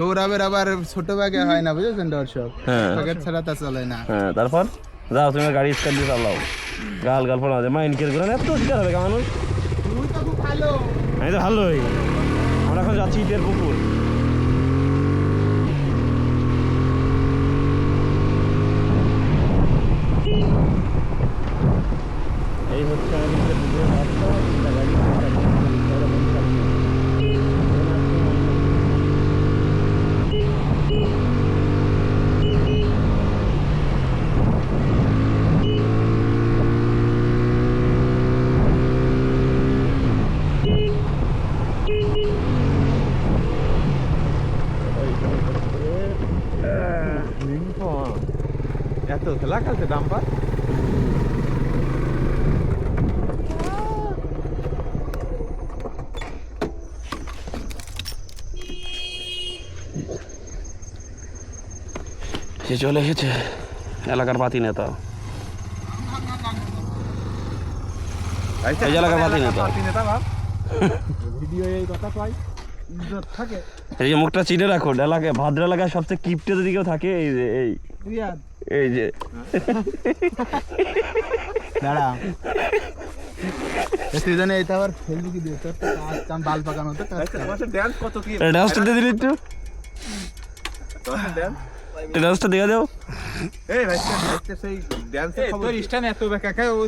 সৌরভের আবার ছোট ব্যাগে হয় না বুঝেছেন দর্শক, প্যাকেট ছাড়া তা চলে না। হ্যাঁ তারপর যাও তুমি গাড়ি স্টার্ট দিয়ে চালাও, গাল গাল পড়া যায় মাইন্ড কেয়ার করে এত শিকার হবে মানুষ। তুই তো খুব ভালো। আমি তো ভালোই, আমরা এখন যাচ্ছি ইটের পুকুর। এই হচ্ছে আমাদের পুকুরের রাস্তা। এত খেলা খেলছে ডাম্পার। সে চলে এসেছে এলাকার পাতি নেতা, এই এলাকার পাতি নেতা। ভিডিও এই কথা কয় ইজ্জত থাকে। এই যে মুখটা চিনে রাখুন, এলাকায় ভাদ্র এলাকায় সবচেয়ে কিপটে যদি কেউ থাকে এই যে এই যে দাঁড়া তুই জানে এটা আবার ফেসবুকে দিয়ে তোর কাম বাল পাকানো হতো। ড্যান্স কত কি ডান্সটা দিয়ে দিলি একটু, ডান্সটা দেখে দাও। এই ভাই সেই ড্যান্সের খবর তোর স্টান এত বেকা ও